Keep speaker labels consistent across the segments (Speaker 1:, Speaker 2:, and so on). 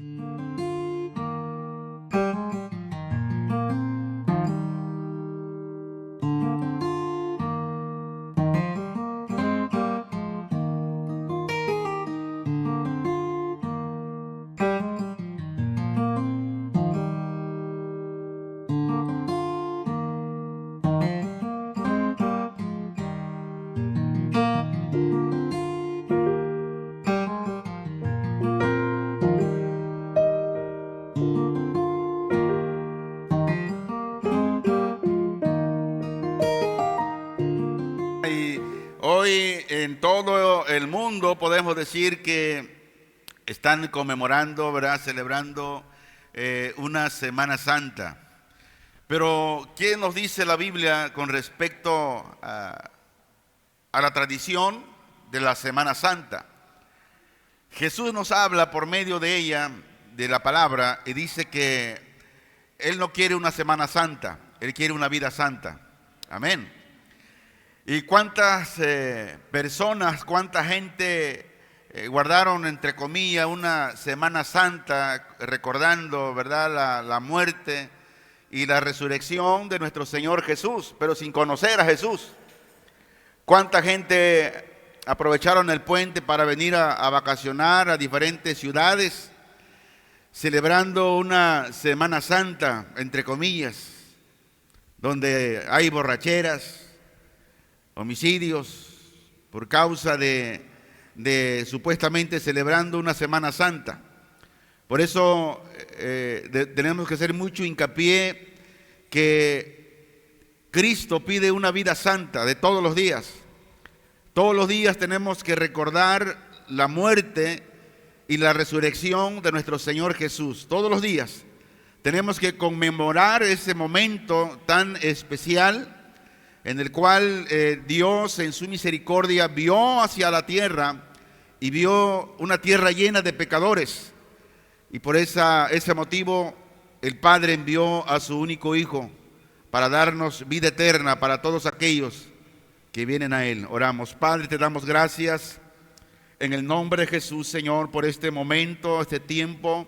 Speaker 1: Y hoy en todo el mundo podemos decir que están conmemorando, ¿verdad? Celebrando una Semana Santa. Pero, ¿qué nos dice la Biblia con respecto a la tradición de la Semana Santa? Jesús nos habla por medio de ella, de la palabra, y dice que Él no quiere una Semana Santa, Él quiere una vida santa. Amén. ¿Y cuántas personas, cuánta gente guardaron, entre comillas, una Semana Santa recordando, ¿verdad?, la muerte y la resurrección de nuestro Señor Jesús, pero sin conocer a Jesús? ¿Cuánta gente aprovecharon el puente para venir a vacacionar a diferentes ciudades, celebrando una Semana Santa, entre comillas, donde hay borracheras, homicidios, por causa de supuestamente celebrando una Semana Santa? Por eso tenemos que hacer mucho hincapié que Cristo pide una vida santa de todos los días. Todos los días tenemos que recordar la muerte y la resurrección de nuestro Señor Jesús. Todos los días tenemos que conmemorar ese momento tan especial en el cual Dios en su misericordia vio hacia la tierra y vio una tierra llena de pecadores. Y por ese motivo el Padre envió a su único Hijo para darnos vida eterna para todos aquellos que vienen a Él. Oramos. Padre, te damos gracias en el nombre de Jesús, Señor, por este momento, este tiempo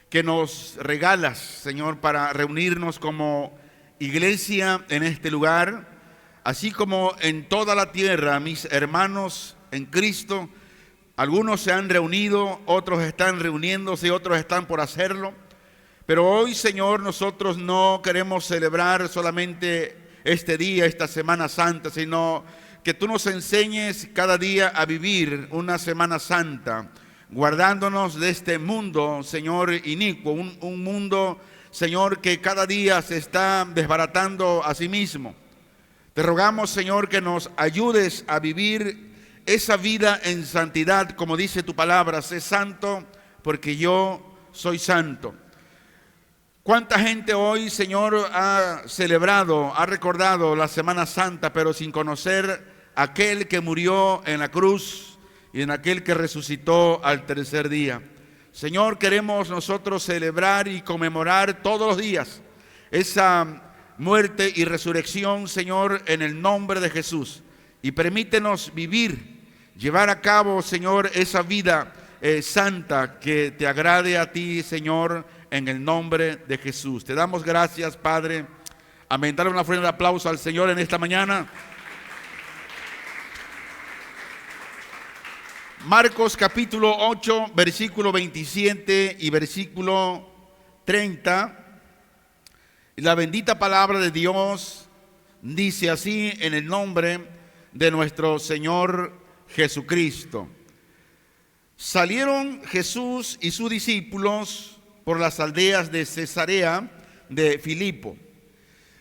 Speaker 1: que nos regalas, Señor, para reunirnos como iglesia en este lugar. Así como en toda la tierra, mis hermanos en Cristo, algunos se han reunido, otros están reuniéndose, otros están por hacerlo. Pero hoy, Señor, nosotros no queremos celebrar solamente este día, esta Semana Santa, sino que tú nos enseñes cada día a vivir una Semana Santa, guardándonos de este mundo, Señor, inicuo, un mundo, Señor, que cada día se está desbaratando a sí mismo. Te rogamos, Señor, que nos ayudes a vivir esa vida en santidad, como dice tu palabra: sé santo porque yo soy santo. ¿Cuánta gente hoy, Señor, ha celebrado, ha recordado la Semana Santa, pero sin conocer a aquel que murió en la cruz y en aquel que resucitó al tercer día? Señor, queremos nosotros celebrar y conmemorar todos los días esa muerte y resurrección, Señor, en el nombre de Jesús. Y permítenos vivir, llevar a cabo, Señor, esa vida santa que te agrade a ti, Señor, en el nombre de Jesús. Te damos gracias, Padre. Amén. Dale una fuerte aplauso al Señor en esta mañana. Marcos capítulo 8, versículo 27 y versículo 30. La bendita palabra de Dios dice así, en el nombre de nuestro Señor Jesucristo. Salieron Jesús y sus discípulos por las aldeas de Cesarea de Filipo.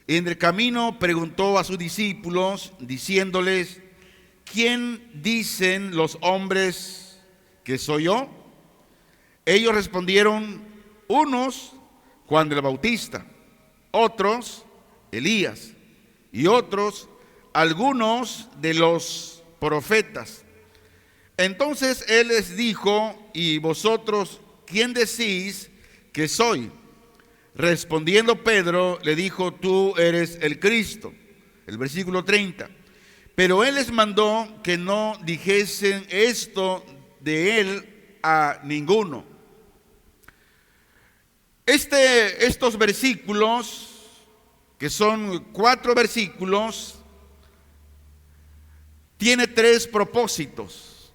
Speaker 1: Y en el camino preguntó a sus discípulos, diciéndoles: ¿quién dicen los hombres que soy yo? Ellos respondieron: unos, Juan el Bautista; otros, Elías; y otros, algunos de los profetas. Entonces él les dijo: ¿y vosotros quién decís que soy? Respondiendo Pedro le dijo: tú eres el Cristo. El versículo 30. Pero él les mandó que no dijesen esto de él a ninguno. Estos versículos, que son 4 versículos, tiene 3 propósitos.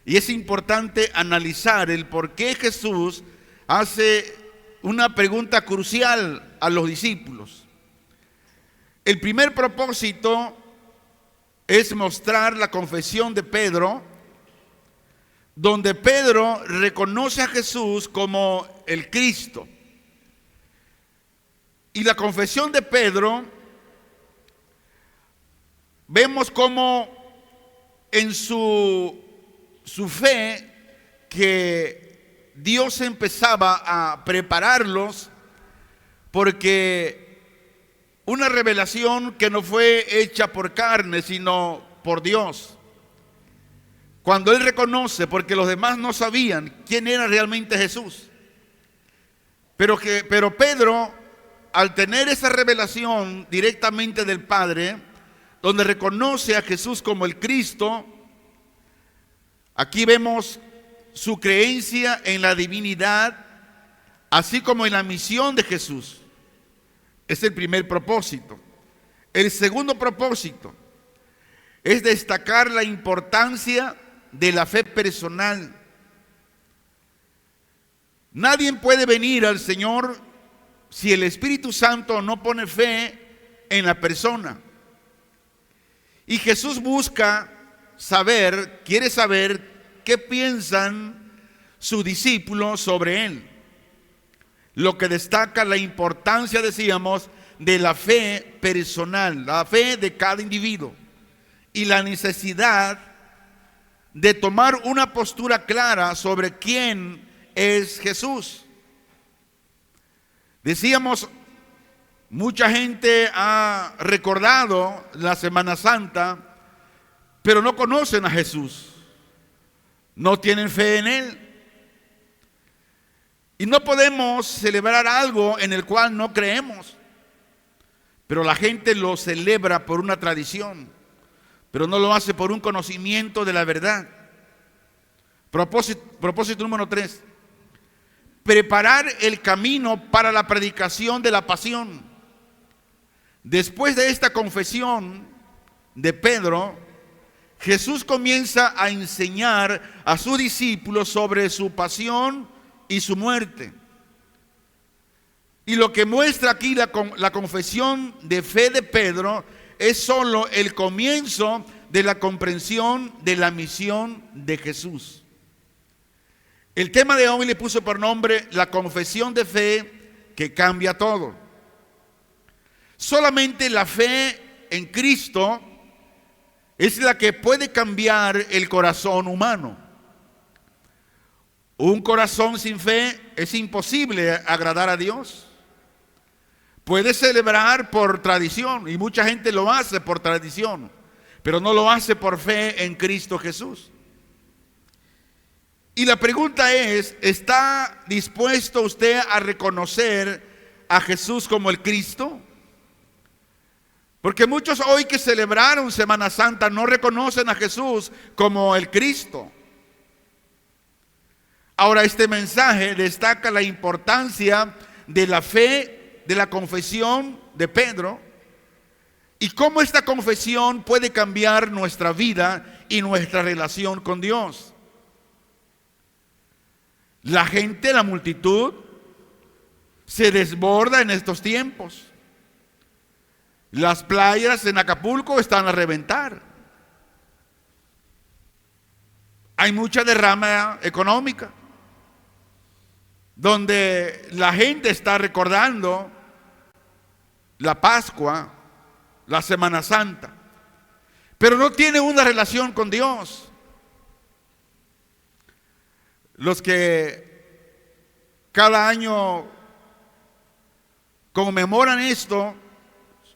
Speaker 1: Y es importante analizar el por qué Jesús hace una pregunta crucial a los discípulos. El primer propósito es mostrar la confesión de Pedro, donde Pedro reconoce a Jesús como el Cristo. Y la confesión de Pedro, vemos cómo en su fe, que Dios empezaba a prepararlos, porque una revelación que no fue hecha por carne, sino por Dios. Cuando él reconoce, porque los demás no sabían quién era realmente Jesús, pero Pedro, al tener esa revelación directamente del Padre, donde reconoce a Jesús como el Cristo, aquí vemos su creencia en la divinidad, así como en la misión de Jesús. Es el primer propósito. El segundo propósito es destacar la importancia de la fe personal. Nadie puede venir al Señor si el Espíritu Santo no pone fe en la persona. Y Jesús quiere saber qué piensan sus discípulos sobre Él. Lo que destaca la importancia, decíamos, de la fe personal, la fe de cada individuo, y la necesidad de tomar una postura clara sobre quién es Jesús. Decíamos, mucha gente ha recordado la Semana Santa, pero no conocen a Jesús, no tienen fe en Él. Y no podemos celebrar algo en el cual no creemos, pero la gente lo celebra por una tradición, pero no lo hace por un conocimiento de la verdad. Propósito número 3. Preparar el camino para la predicación de la pasión. Después de esta confesión de Pedro, Jesús comienza a enseñar a sus discípulos sobre su pasión y su muerte. Y lo que muestra aquí la confesión de fe de Pedro es solo el comienzo de la comprensión de la misión de Jesús. El tema de hoy le puso por nombre la confesión de fe que cambia todo. Solamente la fe en Cristo es la que puede cambiar el corazón humano. Un corazón sin fe es imposible agradar a Dios. Puede celebrar por tradición, y mucha gente lo hace por tradición, pero no lo hace por fe en Cristo Jesús. Y la pregunta es, ¿está dispuesto usted a reconocer a Jesús como el Cristo? Porque muchos hoy que celebraron Semana Santa no reconocen a Jesús como el Cristo. Ahora, este mensaje destaca la importancia de la fe, de la confesión de Pedro, y cómo esta confesión puede cambiar nuestra vida y nuestra relación con Dios. La gente, la multitud, se desborda en estos tiempos. Las playas en Acapulco están a reventar. Hay mucha derrama económica, donde la gente está recordando la Pascua, la Semana Santa, pero no tiene una relación con Dios. Los que cada año conmemoran esto,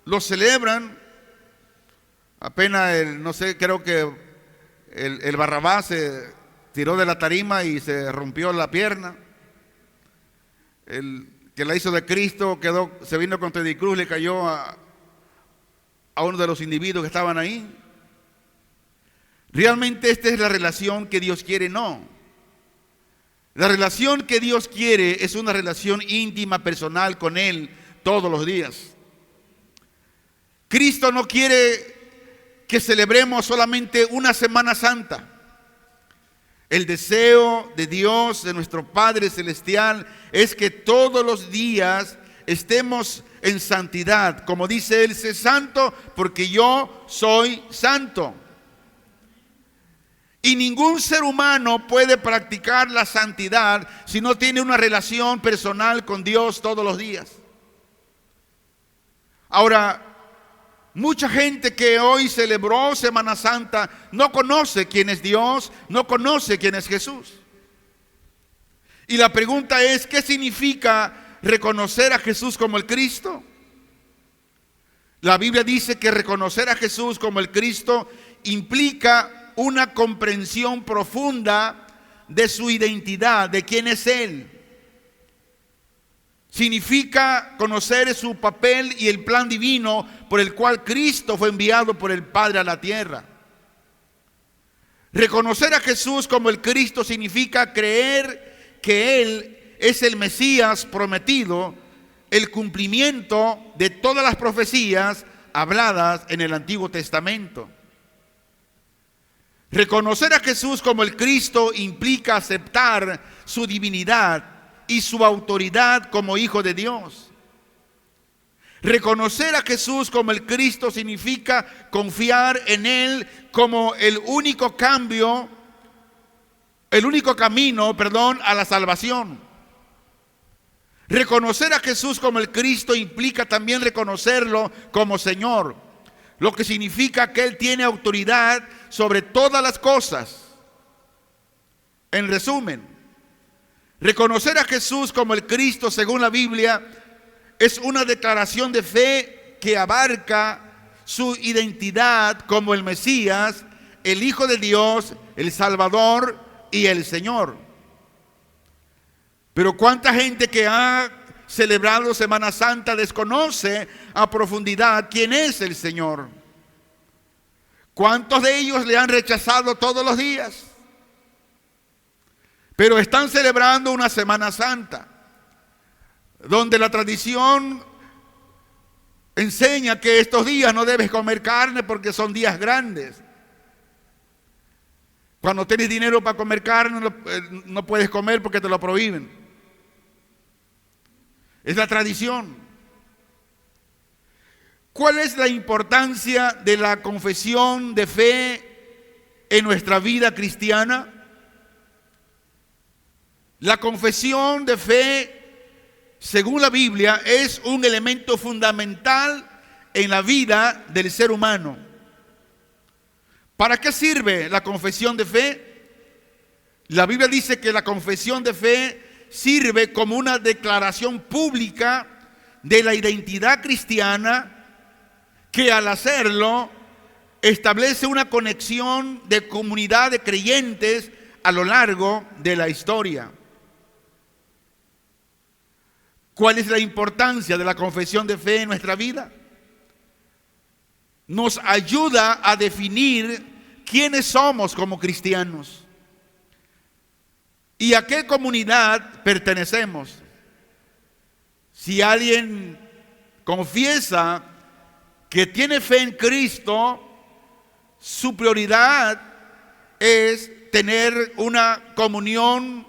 Speaker 1: lo celebran. Apenas no sé, creo que el Barrabás se tiró de la tarima y se rompió la pierna. El que la hizo de Cristo se vino con Teddy Cruz, le cayó a uno de los individuos que estaban ahí. ¿Realmente esta es la relación que Dios quiere? No. La relación que Dios quiere es una relación íntima, personal con Él todos los días. Cristo no quiere que celebremos solamente una Semana Santa. El deseo de Dios, de nuestro Padre Celestial, es que todos los días estemos en santidad. Como dice Él, sé santo porque yo soy santo. Y ningún ser humano puede practicar la santidad si no tiene una relación personal con Dios todos los días. Ahora, mucha gente que hoy celebró Semana Santa no conoce quién es Dios, no conoce quién es Jesús. Y la pregunta es, ¿qué significa reconocer a Jesús como el Cristo? La Biblia dice que reconocer a Jesús como el Cristo implica una comprensión profunda de su identidad, de quién es Él. Significa conocer su papel y el plan divino por el cual Cristo fue enviado por el Padre a la tierra. Reconocer a Jesús como el Cristo significa creer que Él es el Mesías prometido, el cumplimiento de todas las profecías habladas en el Antiguo Testamento. Reconocer a Jesús como el Cristo implica aceptar su divinidad y su autoridad como Hijo de Dios. Reconocer a Jesús como el Cristo significa confiar en Él como el único camino, a la salvación. Reconocer a Jesús como el Cristo implica también reconocerlo como Señor, lo que significa que Él tiene autoridad sobre todas las cosas. En resumen, reconocer a Jesús como el Cristo según la Biblia es una declaración de fe que abarca su identidad como el Mesías, el Hijo de Dios, el Salvador y el Señor. Pero cuánta gente que ha celebrado Semana Santa desconoce a profundidad quién es el Señor. ¿Cuántos de ellos le han rechazado todos los días? Pero están celebrando una Semana Santa, donde la tradición enseña que estos días no debes comer carne porque son días grandes. Cuando tienes dinero para comer carne, no puedes comer porque te lo prohíben. Es la tradición. ¿Cuál es la importancia de la confesión de fe en nuestra vida cristiana? La confesión de fe, según la Biblia, es un elemento fundamental en la vida del ser humano. ¿Para qué sirve la confesión de fe? La Biblia dice que la confesión de fe sirve como una declaración pública de la identidad cristiana, que al hacerlo establece una conexión de comunidad de creyentes a lo largo de la historia. ¿Cuál es la importancia de la confesión de fe en nuestra vida? Nos ayuda a definir quiénes somos como cristianos y a qué comunidad pertenecemos. Si alguien confiesa que tiene fe en Cristo, su prioridad es tener una comunión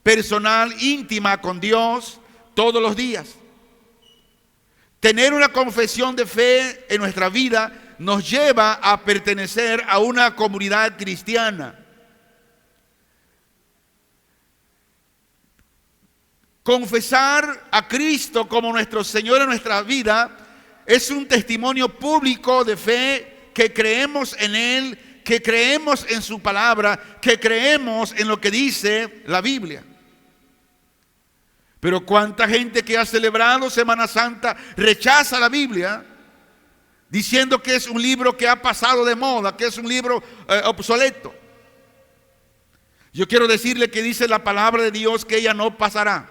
Speaker 1: personal, íntima con Dios todos los días. Tener una confesión de fe en nuestra vida nos lleva a pertenecer a una comunidad cristiana. Confesar a Cristo como nuestro Señor en nuestra vida es un testimonio público de fe, que creemos en Él, que creemos en su palabra, que creemos en lo que dice la Biblia. Pero cuánta gente que ha celebrado Semana Santa rechaza la Biblia, diciendo que es un libro que ha pasado de moda, que es un libro obsoleto. Yo quiero decirle que dice la palabra de Dios que ella no pasará.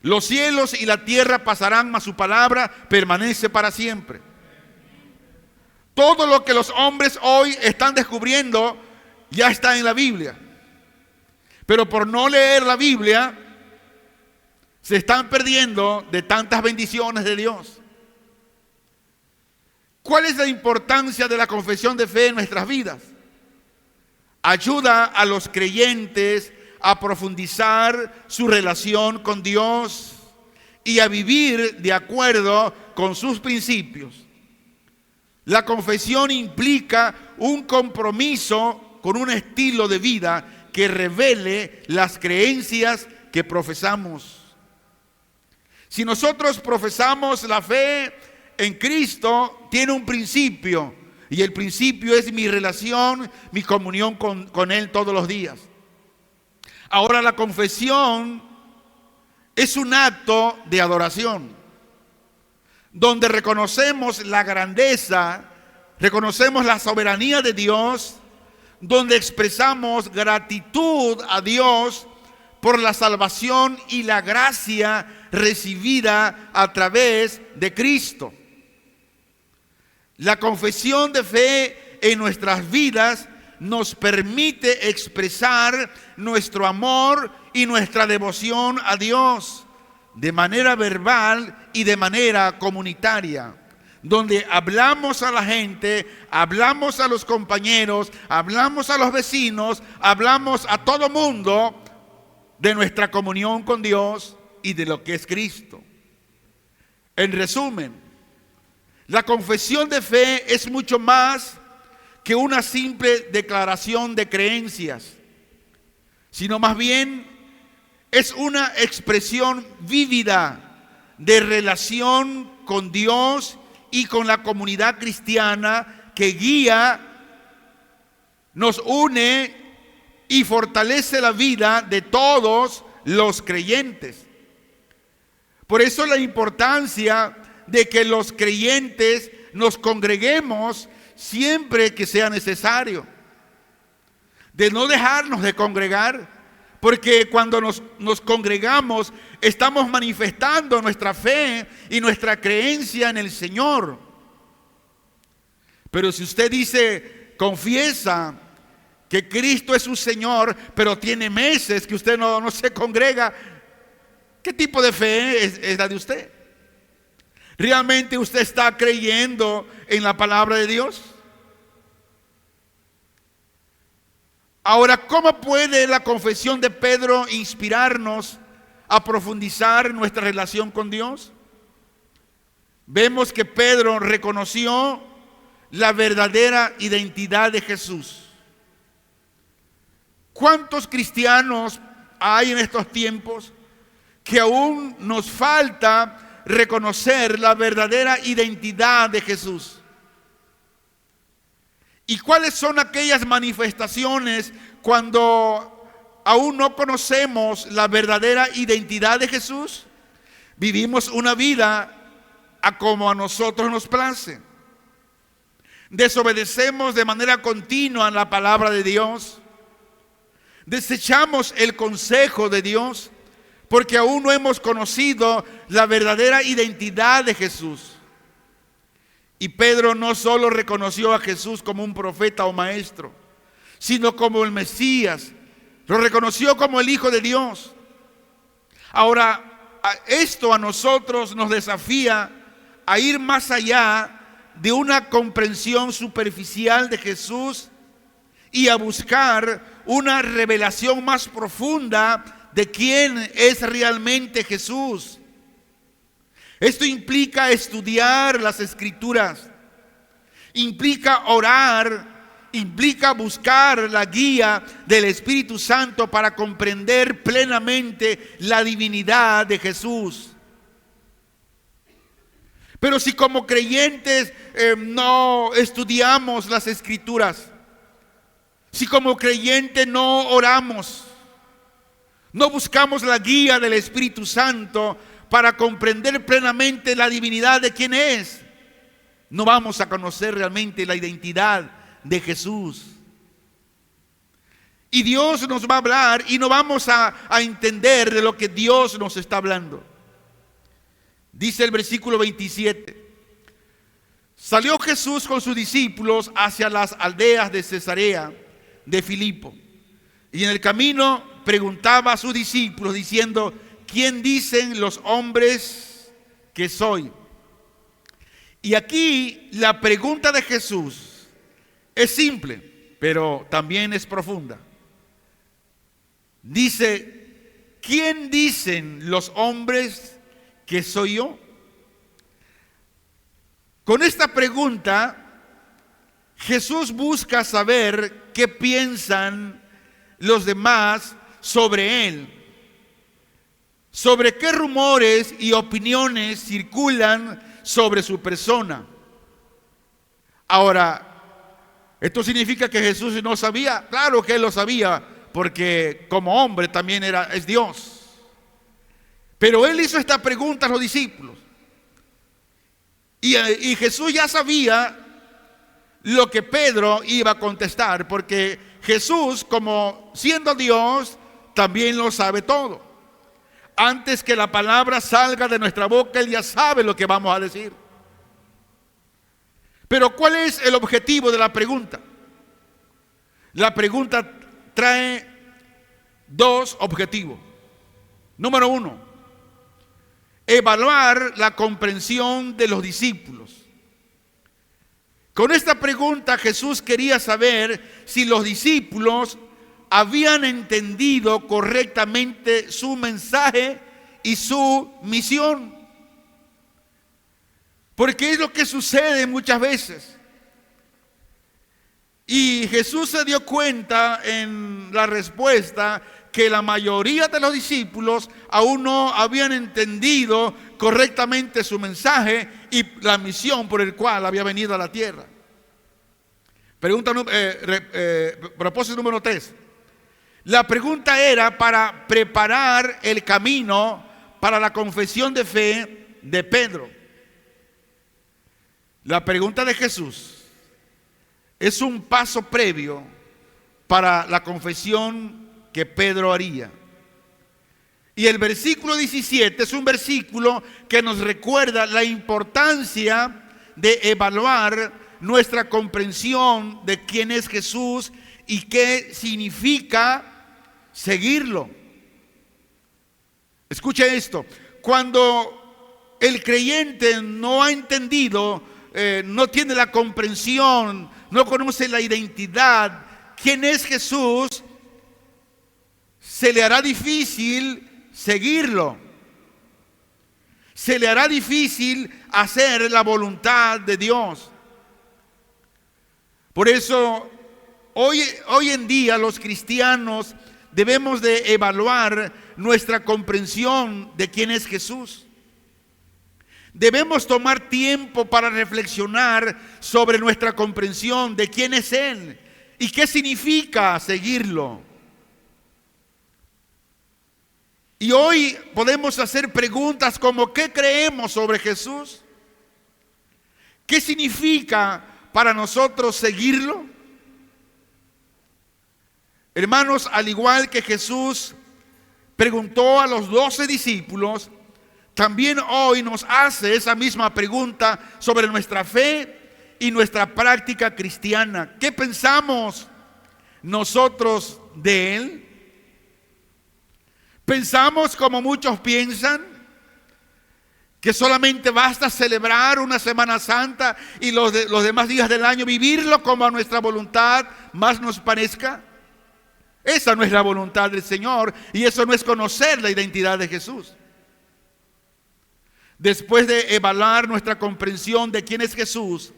Speaker 1: Los cielos y la tierra pasarán, mas su palabra permanece para siempre. Todo lo que los hombres hoy están descubriendo ya está en la Biblia. Pero por no leer la Biblia, se están perdiendo de tantas bendiciones de Dios. ¿Cuál es la importancia de la confesión de fe en nuestras vidas? Ayuda a los creyentes a profundizar su relación con Dios y a vivir de acuerdo con sus principios. La confesión implica un compromiso con un estilo de vida que revele las creencias que profesamos. Si nosotros profesamos la fe en Cristo, tiene un principio, y el principio es mi relación, mi comunión con Él todos los días. Ahora, la confesión es un acto de adoración, donde reconocemos la grandeza, reconocemos la soberanía de Dios, donde expresamos gratitud a Dios por la salvación y la gracia recibida a través de Cristo. La confesión de fe en nuestras vidas nos permite expresar nuestro amor y nuestra devoción a Dios de manera verbal y de manera comunitaria, donde hablamos a la gente, hablamos a los compañeros, hablamos a los vecinos, hablamos a todo mundo de nuestra comunión con Dios y de lo que es Cristo. En resumen, la confesión de fe es mucho más que una simple declaración de creencias, sino más bien es una expresión vívida de relación con Dios y con la comunidad cristiana que guía, nos une y fortalece la vida de todos los creyentes. Por eso la importancia de que los creyentes nos congreguemos siempre que sea necesario, de no dejarnos de congregar, porque cuando nos congregamos estamos manifestando nuestra fe y nuestra creencia en el Señor. Pero si usted dice, confiesa que Cristo es su Señor, pero tiene meses que usted no se congrega, ¿qué tipo de fe es la de usted? ¿Realmente usted está creyendo en la palabra de Dios? Ahora, ¿cómo puede la confesión de Pedro inspirarnos a profundizar nuestra relación con Dios? Vemos que Pedro reconoció la verdadera identidad de Jesús. ¿Cuántos cristianos hay en estos tiempos que aún nos falta reconocer la verdadera identidad de Jesús? ¿Y cuáles son aquellas manifestaciones cuando aún no conocemos la verdadera identidad de Jesús? Vivimos una vida a como a nosotros nos place. Desobedecemos de manera continua la palabra de Dios. Desechamos el consejo de Dios porque aún no hemos conocido la verdadera identidad de Jesús. Y Pedro no solo reconoció a Jesús como un profeta o maestro, sino como el Mesías. Lo reconoció como el Hijo de Dios. Ahora, esto a nosotros nos desafía a ir más allá de una comprensión superficial de Jesús y a buscar una revelación más profunda de quién es realmente Jesús. Esto implica estudiar las Escrituras, implica orar, implica buscar la guía del Espíritu Santo para comprender plenamente la divinidad de Jesús. Pero si como creyentes no estudiamos las Escrituras, si como creyentes no oramos, no buscamos la guía del Espíritu Santo para comprender plenamente la divinidad de quién es, no vamos a conocer realmente la identidad de Jesús. Y Dios nos va a hablar y no vamos a entender de lo que Dios nos está hablando. Dice el versículo 27. Salió Jesús con sus discípulos hacia las aldeas de Cesarea de Filipo. Y en el camino preguntaba a sus discípulos diciendo: ¿quién dicen los hombres que soy? Y aquí la pregunta de Jesús es simple, pero también es profunda. Dice: ¿quién dicen los hombres que soy yo? Con esta pregunta, Jesús busca saber qué piensan los demás sobre Él, sobre qué rumores y opiniones circulan sobre su persona. Ahora, ¿esto significa que Jesús no sabía? Claro que Él lo sabía, porque como hombre también es Dios. Pero Él hizo esta pregunta a los discípulos. Y Jesús ya sabía lo que Pedro iba a contestar, porque Jesús, como siendo Dios, también lo sabe todo. Antes que la palabra salga de nuestra boca, Él ya sabe lo que vamos a decir. Pero ¿cuál es el objetivo de la pregunta? La pregunta trae dos objetivos. Número uno, evaluar la comprensión de los discípulos. Con esta pregunta Jesús quería saber si los discípulos habían entendido correctamente su mensaje y su misión. Porque es lo que sucede muchas veces. Y Jesús se dio cuenta en la respuesta que la mayoría de los discípulos aún no habían entendido correctamente su mensaje y la misión por el cual había venido a la tierra. Propósito número 3. La pregunta era para preparar el camino para la confesión de fe de Pedro. La pregunta de Jesús es un paso previo para la confesión que Pedro haría. Y el versículo 17 es un versículo que nos recuerda la importancia de evaluar nuestra comprensión de quién es Jesús y qué significa seguirlo. Escuche esto: cuando el creyente no ha entendido, no tiene la comprensión, no conoce la identidad, quién es Jesús, se le hará difícil seguirlo. Se le hará difícil hacer la voluntad de Dios. Por eso, hoy en día los cristianos debemos de evaluar nuestra comprensión de quién es Jesús. Debemos tomar tiempo para reflexionar sobre nuestra comprensión de quién es Él y qué significa seguirlo. Y hoy podemos hacer preguntas como: ¿qué creemos sobre Jesús? ¿Qué significa para nosotros seguirlo? Hermanos, al igual que Jesús preguntó a los 12 discípulos, también hoy nos hace esa misma pregunta sobre nuestra fe y nuestra práctica cristiana. ¿Qué pensamos nosotros de Él? ¿Pensamos como muchos piensan, que solamente basta celebrar una Semana Santa y los demás días del año vivirlo como a nuestra voluntad más nos parezca? Esa no es la voluntad del Señor, y eso no es conocer la identidad de Jesús. Después de evaluar nuestra comprensión de quién es Jesús,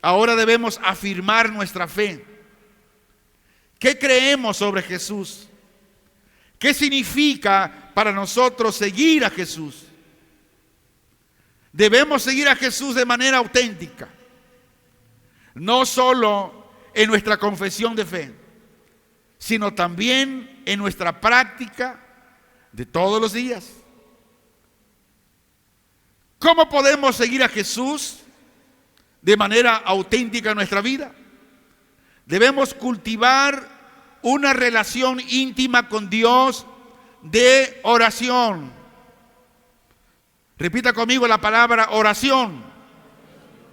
Speaker 1: ahora debemos afirmar nuestra fe. ¿Qué creemos sobre Jesús? ¿Qué significa para nosotros seguir a Jesús? Debemos seguir a Jesús de manera auténtica, no solo en nuestra confesión de fe, sino también en nuestra práctica de todos los días. ¿Cómo podemos seguir a Jesús de manera auténtica en nuestra vida? Debemos cultivar una relación íntima con Dios de oración. Repita conmigo la palabra oración.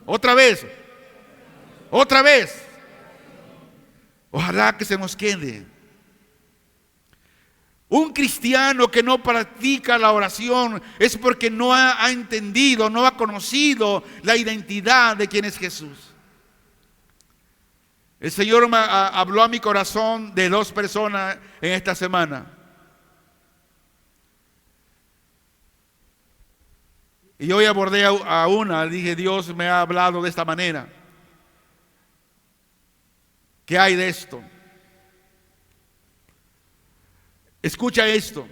Speaker 1: Otra vez. Otra vez. Ojalá que se nos quede. Un cristiano que no practica la oración es porque no ha entendido, no ha conocido la identidad de quién es Jesús. El Señor me habló a mi corazón de dos personas en esta semana. Y hoy abordé a una, dije, Dios me ha hablado de esta manera. ¿Qué hay de esto? Escucha esto.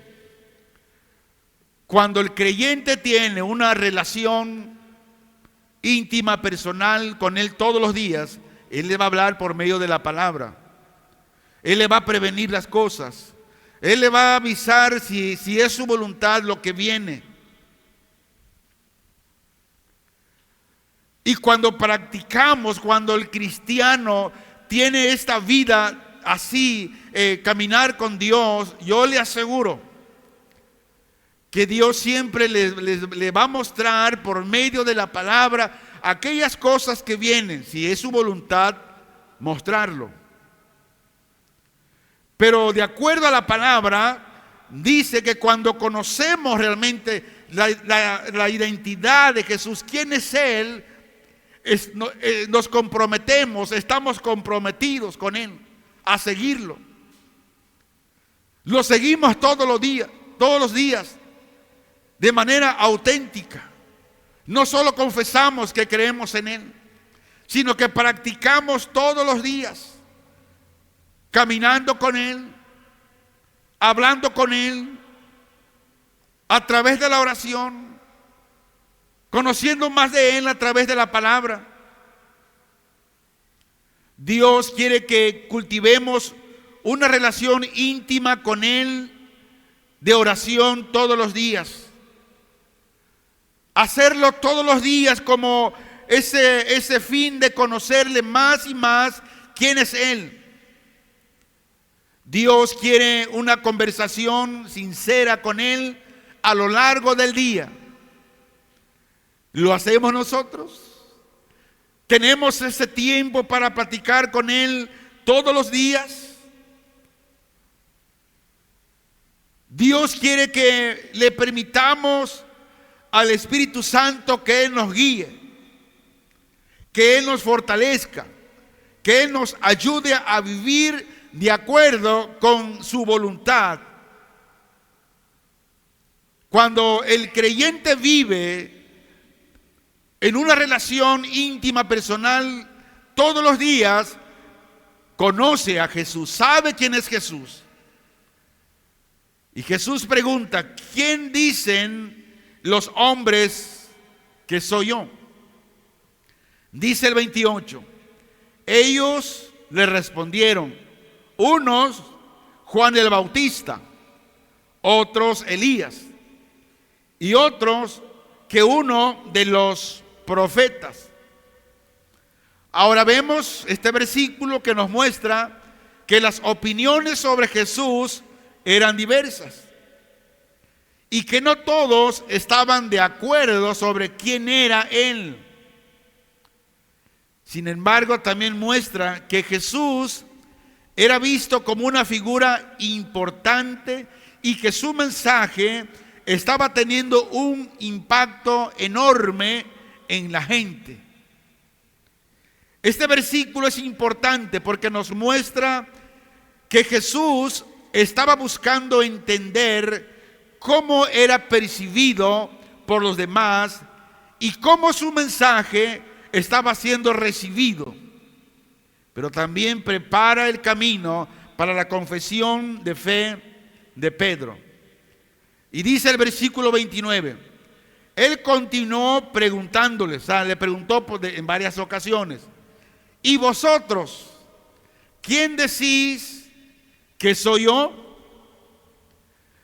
Speaker 1: Cuando el creyente tiene una relación íntima, personal con Él todos los días, Él le va a hablar por medio de la palabra. Él le va a prevenir las cosas. Él le va a avisar si es su voluntad lo que viene. Y cuando practicamos, cuando el cristiano tiene esta vida así, caminar con Dios, yo le aseguro que Dios siempre le va a mostrar por medio de la palabra aquellas cosas que vienen, si es su voluntad, mostrarlo. Pero de acuerdo a la palabra, dice que cuando conocemos realmente la identidad de Jesús, quién es Él, nos comprometemos, estamos comprometidos con Él a seguirlo. Lo seguimos todos los días, de manera auténtica. No solo confesamos que creemos en Él, sino que practicamos todos los días, caminando con Él, hablando con Él, a través de la oración, conociendo más de Él a través de la palabra. Dios quiere que cultivemos una relación íntima con Él, de oración todos los días. Hacerlo todos los días como ese fin de conocerle más y más quién es Él. Dios quiere una conversación sincera con Él a lo largo del día. ¿Lo hacemos nosotros? ¿Tenemos ese tiempo para platicar con Él todos los días? Dios quiere que le permitamos al Espíritu Santo que Él nos guíe, que Él nos fortalezca, que Él nos ayude a vivir de acuerdo con su voluntad. Cuando el creyente vive en una relación íntima, personal, todos los días, conoce a Jesús, sabe quién es Jesús. Y Jesús pregunta, ¿quién dicen los hombres que soy yo? Dice el 28, ellos le respondieron, unos Juan el Bautista, otros Elías, y otros que uno de los profetas. Ahora vemos este versículo que nos muestra que las opiniones sobre Jesús eran diversas y que no todos estaban de acuerdo sobre quién era Él. Sin embargo, también muestra que Jesús era visto como una figura importante y que su mensaje estaba teniendo un impacto enorme en la gente. Este versículo es importante porque nos muestra que Jesús estaba buscando entender cómo era percibido por los demás y cómo su mensaje estaba siendo recibido. Pero también prepara el camino para la confesión de fe de Pedro. Y dice el versículo 29, Él continuó preguntándoles, le preguntó en varias ocasiones, ¿y vosotros, quién decís que soy yo?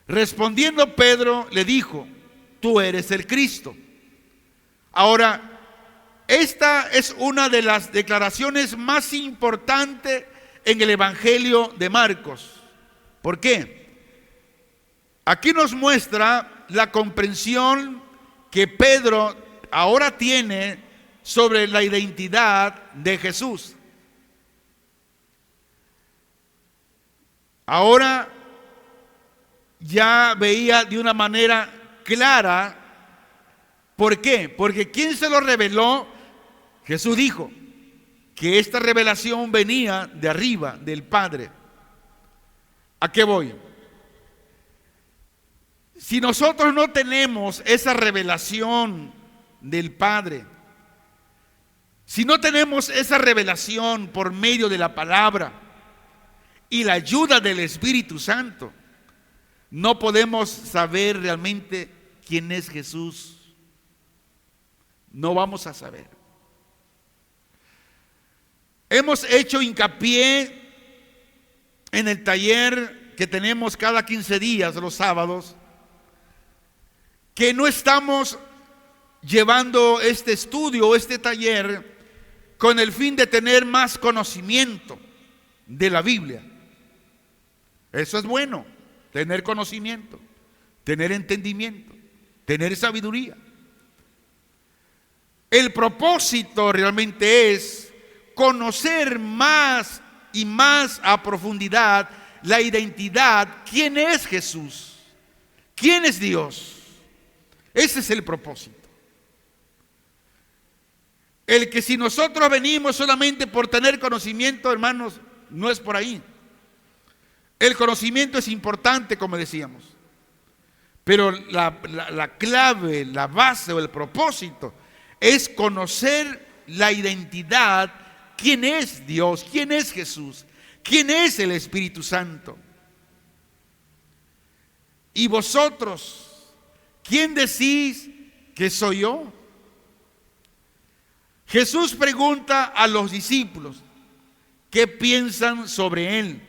Speaker 1: Respondiendo Pedro le dijo, tú eres el Cristo. Ahora, esta es una de las declaraciones más importantes en el Evangelio de Marcos. ¿Por qué? Aquí nos muestra la comprensión que Pedro ahora tiene sobre la identidad de Jesús. Ahora ya veía de una manera clara. ¿Por qué? Porque ¿quién se lo reveló? Jesús dijo que esta revelación venía de arriba, del Padre. ¿A qué voy? Si nosotros no tenemos esa revelación del Padre, si no tenemos esa revelación por medio de la palabra y la ayuda del Espíritu Santo, no podemos saber realmente quién es Jesús. No vamos a saber. Hemos hecho hincapié en el taller que tenemos cada 15 días, los sábados, que no estamos llevando este estudio, este taller, con el fin de tener más conocimiento de la Biblia. Eso es bueno, tener conocimiento, tener entendimiento, tener sabiduría. El propósito realmente es conocer más y más a profundidad la identidad, quién es Jesús, quién es Dios. Ese es el propósito. El que si nosotros venimos solamente por tener conocimiento, hermanos, no es por ahí. El conocimiento es importante, como decíamos, pero la clave, la base o el propósito es conocer la identidad, quién es Dios, quién es Jesús, quién es el Espíritu Santo. Y vosotros, ¿quién decís que soy yo? Jesús pregunta a los discípulos qué piensan sobre él.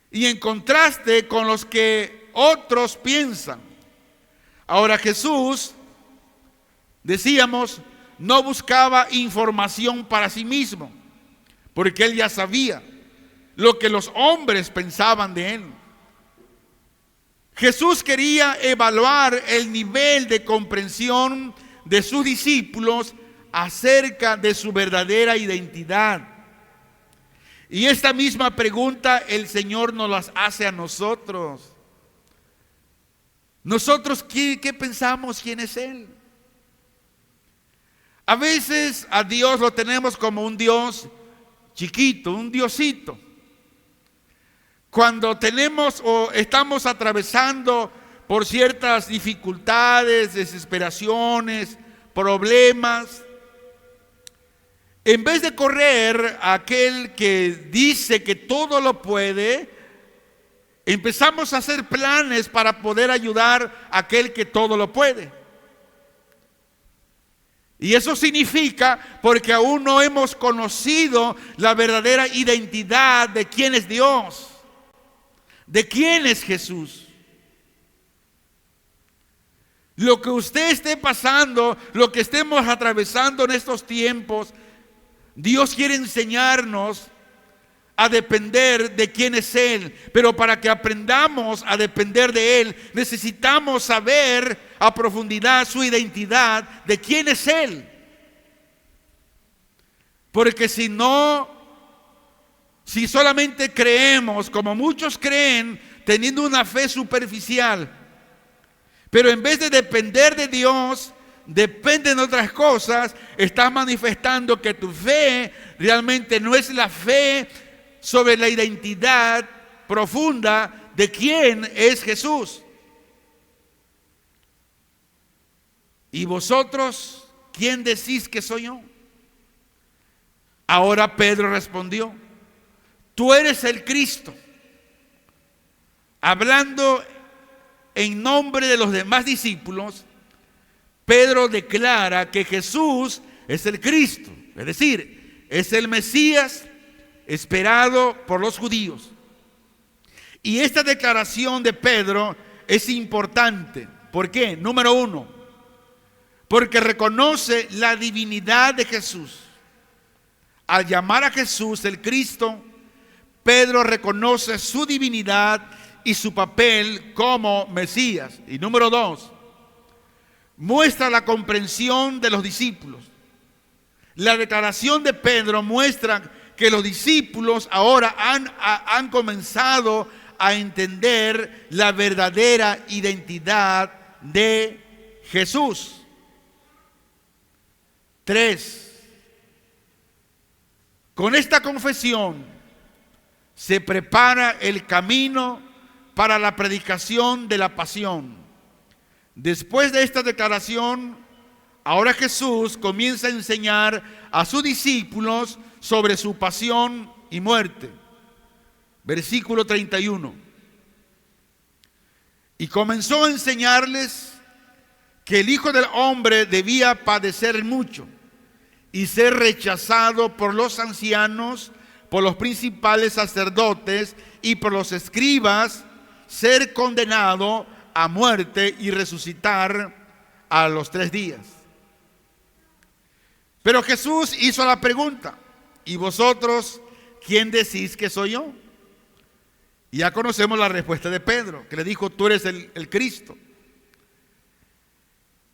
Speaker 1: Y en contraste con los que otros piensan. Ahora Jesús, decíamos, no buscaba información para sí mismo, porque él ya sabía lo que los hombres pensaban de él. Jesús quería evaluar el nivel de comprensión de sus discípulos acerca de su verdadera identidad. Y esta misma pregunta el Señor nos las hace a nosotros. Nosotros, ¿qué pensamos? ¿Quién es Él? A veces a Dios lo tenemos como un Dios chiquito, un Diosito. Cuando tenemos o estamos atravesando por ciertas dificultades, desesperaciones, problemas, en vez de correr a aquel que dice que todo lo puede, empezamos a hacer planes para poder ayudar a aquel que todo lo puede. Y eso significa porque aún no hemos conocido la verdadera identidad de quién es Dios, de quién es Jesús. Lo que usted esté pasando, lo que estemos atravesando en estos tiempos, Dios quiere enseñarnos a depender de quién es Él. Pero para que aprendamos a depender de Él, necesitamos saber a profundidad su identidad de quién es Él. Porque si solamente creemos, como muchos creen, teniendo una fe superficial, pero en vez de depender de Dios, dependen de otras cosas, estás manifestando que tu fe realmente no es la fe sobre la identidad profunda de quién es Jesús. ¿Y vosotros quién decís que soy yo? Ahora Pedro respondió: tú eres el Cristo. Hablando en nombre de los demás discípulos, Pedro declara que Jesús es el Cristo, es decir, es el Mesías esperado por los judíos. Y esta declaración de Pedro es importante. ¿Por qué? Número uno, porque reconoce la divinidad de Jesús. Al llamar a Jesús el Cristo, Pedro reconoce su divinidad y su papel como Mesías. Y número dos, muestra la comprensión de los discípulos. La declaración de Pedro muestra que los discípulos ahora han comenzado a entender la verdadera identidad de Jesús. 3. Con esta confesión se prepara el camino para la predicación de la pasión. Después de esta declaración, ahora Jesús comienza a enseñar a sus discípulos sobre su pasión y muerte. Versículo 31. Y comenzó a enseñarles que el Hijo del Hombre debía padecer mucho y ser rechazado por los ancianos, por los principales sacerdotes y por los escribas, ser condenado a muerte y resucitar a los 3 días. Pero Jesús hizo la pregunta: ¿y vosotros quién decís que soy yo? Y ya conocemos la respuesta de Pedro, que le dijo: tú eres el Cristo.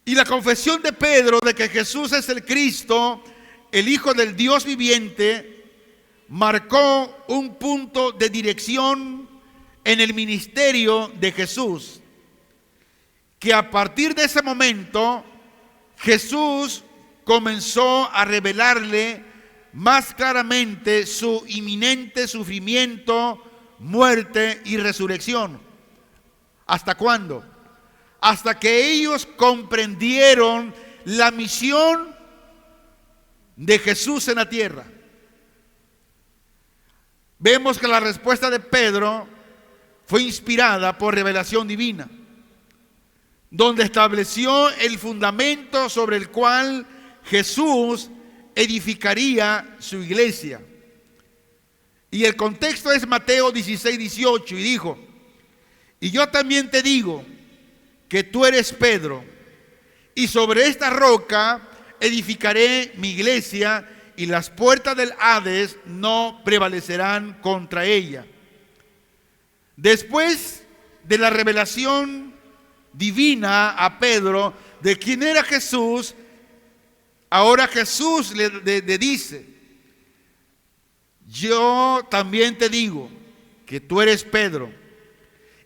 Speaker 1: Y la confesión de Pedro de que Jesús es el Cristo, el Hijo del Dios viviente, marcó un punto de dirección en el ministerio de Jesús, que a partir de ese momento Jesús comenzó a revelarle más claramente su inminente sufrimiento, muerte y resurrección. ¿Hasta cuándo? Hasta que ellos comprendieron la misión de Jesús en la tierra. Vemos que la respuesta de Pedro fue inspirada por revelación divina, donde estableció el fundamento sobre el cual Jesús edificaría su iglesia. Y el contexto es Mateo 16, 18, y dijo: y yo también te digo que tú eres Pedro, y sobre esta roca edificaré mi iglesia, y las puertas del Hades no prevalecerán contra ella. Después de la revelación divina a Pedro de quién era Jesús, ahora Jesús le dice: yo también te digo que tú eres Pedro,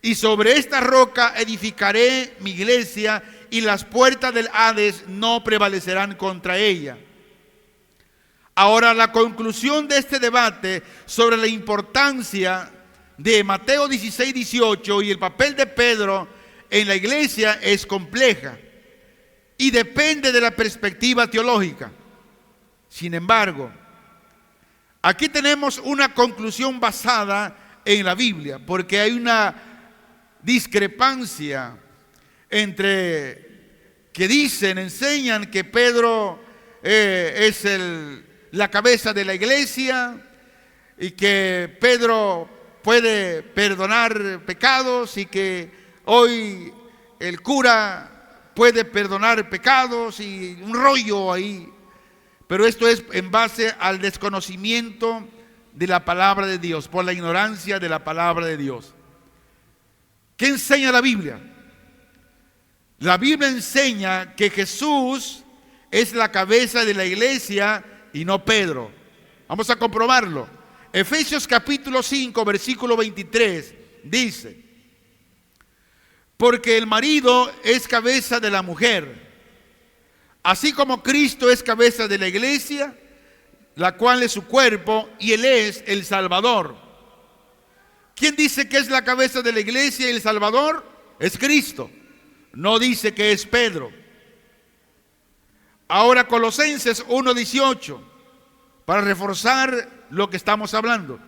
Speaker 1: y sobre esta roca edificaré mi iglesia, y las puertas del Hades no prevalecerán contra ella. Ahora, la conclusión de este debate sobre la importancia de Mateo 16, 18 y el papel de Pedro en la iglesia es compleja y depende de la perspectiva teológica. Sin embargo, aquí tenemos una conclusión basada en la Biblia, porque hay una discrepancia entre que enseñan que Pedro es la cabeza de la iglesia y que Pedro puede perdonar pecados y que hoy el cura puede perdonar pecados y un rollo ahí. Pero esto es en base al desconocimiento de la palabra de Dios, por la ignorancia de la palabra de Dios. ¿Qué enseña la Biblia? La Biblia enseña que Jesús es la cabeza de la iglesia y no Pedro. Vamos a comprobarlo. Efesios capítulo 5, versículo 23 dice: porque el marido es cabeza de la mujer, así como Cristo es cabeza de la iglesia, la cual es su cuerpo, y Él es el Salvador. ¿Quién dice que es la cabeza de la iglesia y el Salvador? Es Cristo. No dice que es Pedro. Ahora Colosenses 1:18, para reforzar lo que estamos hablando,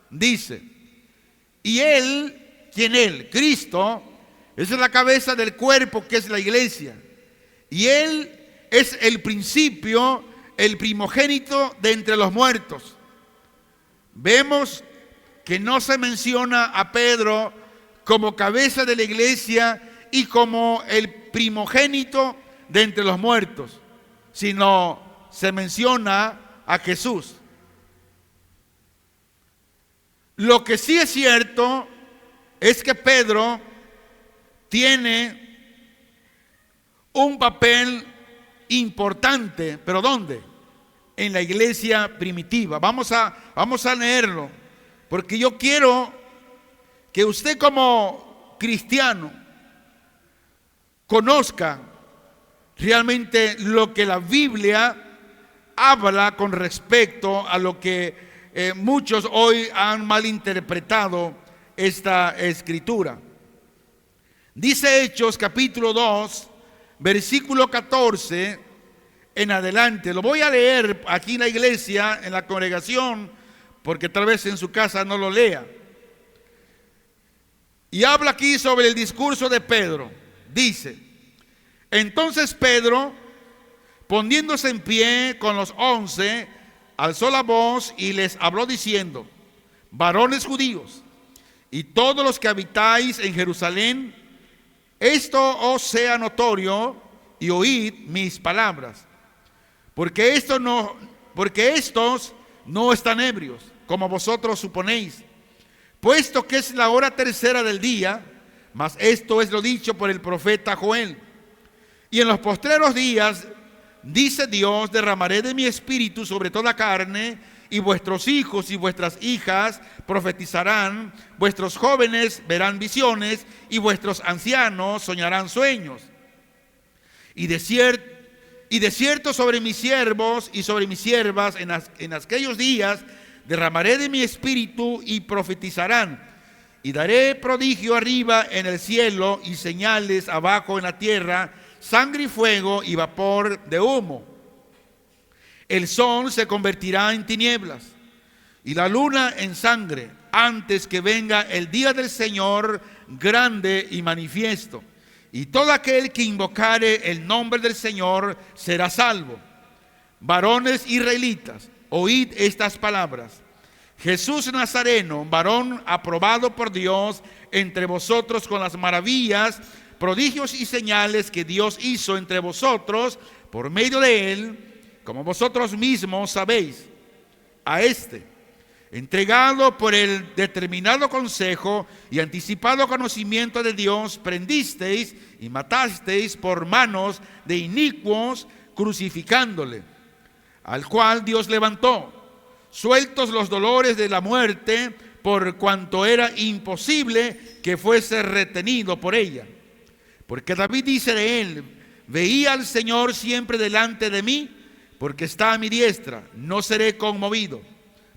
Speaker 1: dice: y Él, ¿quién Él? Cristo, es la cabeza del cuerpo que es la iglesia. Y Él es el principio, el primogénito de entre los muertos. Vemos que no se menciona a Pedro como cabeza de la iglesia y como el primogénito de entre los muertos, sino se menciona a Jesús. Lo que sí es cierto es que Pedro tiene un papel importante, ¿pero dónde? En la iglesia primitiva. Vamos a leerlo, porque yo quiero que usted como cristiano conozca realmente lo que la Biblia habla con respecto a lo que muchos hoy han malinterpretado esta escritura. Dice Hechos capítulo 2, versículo 14 en adelante. Lo voy a leer aquí en la iglesia, en la congregación, porque tal vez en su casa no lo lea. Y habla aquí sobre el discurso de Pedro. Dice: entonces Pedro, poniéndose en pie con los 11, alzó la voz y les habló diciendo: varones judíos y todos los que habitáis en Jerusalén, esto os sea notorio y oíd mis palabras, porque estos no están ebrios, como vosotros suponéis, puesto que es la hora tercera del día, mas esto es lo dicho por el profeta Joel. Y en los postreros días, dice Dios, derramaré de mi espíritu sobre toda carne, y vuestros hijos y vuestras hijas profetizarán, vuestros jóvenes verán visiones, y vuestros ancianos soñarán sueños. Y de cierto sobre mis siervos y sobre mis siervas en aquellos días derramaré de mi espíritu y profetizarán. Y daré prodigio arriba en el cielo y señales abajo en la tierra, sangre y fuego y vapor de humo. El sol se convertirá en tinieblas y la luna en sangre, antes que venga el día del Señor grande y manifiesto. Y todo aquel que invocare el nombre del Señor será salvo. Varones israelitas, oíd estas palabras. Jesús Nazareno, varón aprobado por Dios entre vosotros con las maravillas, prodigios y señales que Dios hizo entre vosotros por medio de él, como vosotros mismos sabéis. A este, entregado por el determinado consejo y anticipado conocimiento de Dios, prendisteis y matasteis por manos de inicuos, crucificándole, al cual Dios levantó, sueltos los dolores de la muerte, por cuanto era imposible que fuese retenido por ella. Porque David dice de él: veía al Señor siempre delante de mí, porque está a mi diestra, no seré conmovido.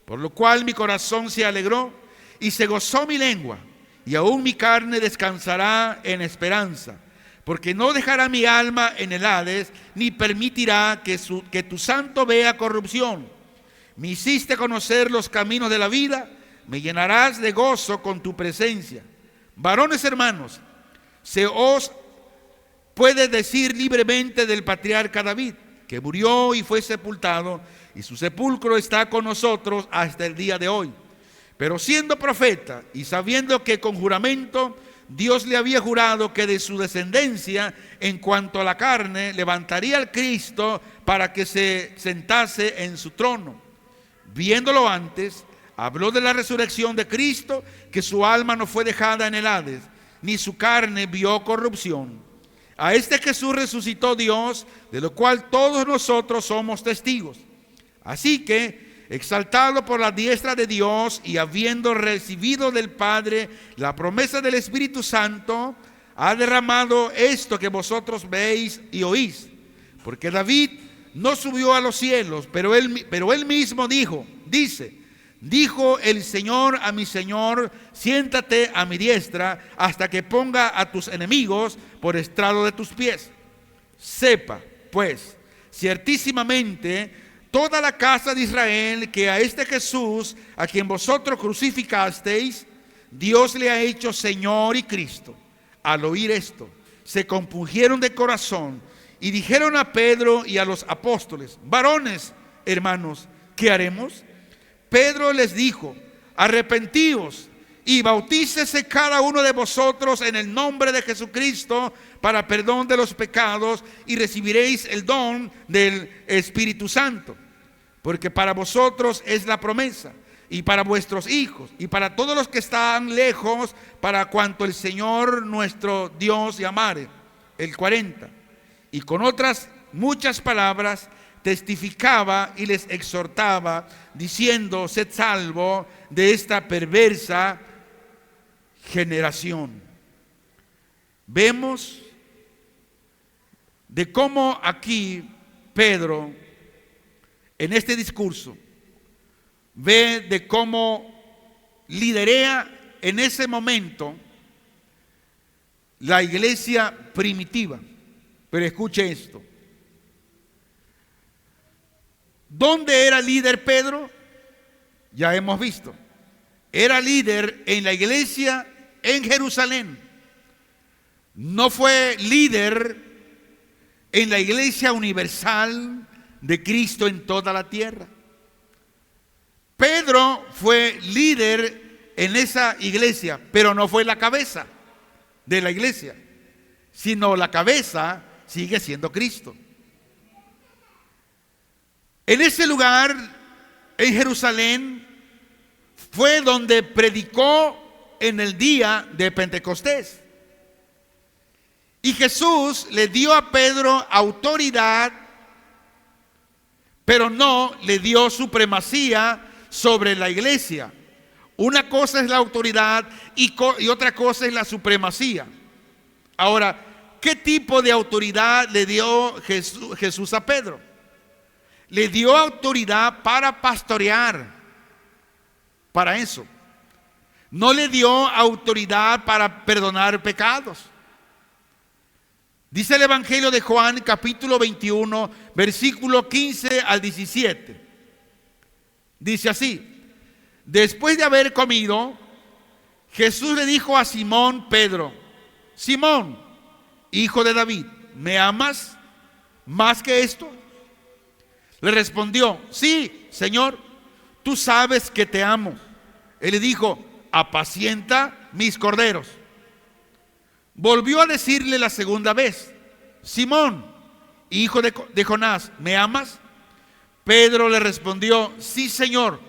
Speaker 1: Por lo cual mi corazón se alegró y se gozó mi lengua, y aún mi carne descansará en esperanza, porque no dejará mi alma en el Hades, ni permitirá que tu santo vea corrupción. Me hiciste conocer los caminos de la vida, me llenarás de gozo con tu presencia. Varones hermanos, se os puede decir libremente del patriarca David, que murió y fue sepultado, y su sepulcro está con nosotros hasta el día de hoy. Pero siendo profeta y sabiendo que con juramento Dios le había jurado que de su descendencia, en cuanto a la carne, levantaría al Cristo para que se sentase en su trono. Viéndolo antes, habló de la resurrección de Cristo, que su alma no fue dejada en el Hades, ni su carne vio corrupción. A este Jesús resucitó Dios, de lo cual todos nosotros somos testigos. Así que, exaltado por la diestra de Dios y habiendo recibido del Padre la promesa del Espíritu Santo, ha derramado esto que vosotros veis y oís. Porque David no subió a los cielos, pero él mismo dijo el Señor a mi Señor: siéntate a mi diestra hasta que ponga a tus enemigos por estrado de tus pies. Sepa, pues, ciertísimamente, toda la casa de Israel, que a este Jesús, a quien vosotros crucificasteis, Dios le ha hecho Señor y Cristo. Al oír esto, se compungieron de corazón y dijeron a Pedro y a los apóstoles: varones, hermanos, ¿qué haremos? Pedro les dijo: arrepentíos y bautícese cada uno de vosotros en el nombre de Jesucristo para perdón de los pecados, y recibiréis el don del Espíritu Santo. Porque para vosotros es la promesa, y para vuestros hijos, y para todos los que están lejos, para cuanto el Señor nuestro Dios llamare. El 40. Y con otras muchas palabras testificaba y les exhortaba, diciendo: sed salvo de esta perversa generación. Vemos de cómo aquí Pedro, en este discurso, ve de cómo liderea en ese momento la iglesia primitiva. Pero escuche esto. ¿Dónde era líder Pedro? Ya hemos visto. Era líder en la iglesia en Jerusalén. No fue líder en la iglesia universal de Cristo en toda la tierra. Pedro fue líder en esa iglesia, pero no fue la cabeza de la iglesia, sino la cabeza sigue siendo Cristo. En ese lugar, en Jerusalén, fue donde predicó en el día de Pentecostés. Y Jesús le dio a Pedro autoridad, pero no le dio supremacía sobre la iglesia. Una cosa es la autoridad y otra cosa es la supremacía. Ahora, ¿qué tipo de autoridad le dio Jesús a Pedro? Le dio autoridad para pastorear, para eso. No le dio autoridad para perdonar pecados. Dice el Evangelio de Juan, capítulo 21, versículo 15 al 17. Dice así: después de haber comido, Jesús le dijo a Simón Pedro: Simón, hijo de David, ¿me amas más que esto? Le respondió: sí, Señor, tú sabes que te amo. Él le dijo: apacienta mis corderos. Volvió a decirle la segunda vez: Simón, hijo de Jonás, ¿me amas? Pedro le respondió: sí, Señor,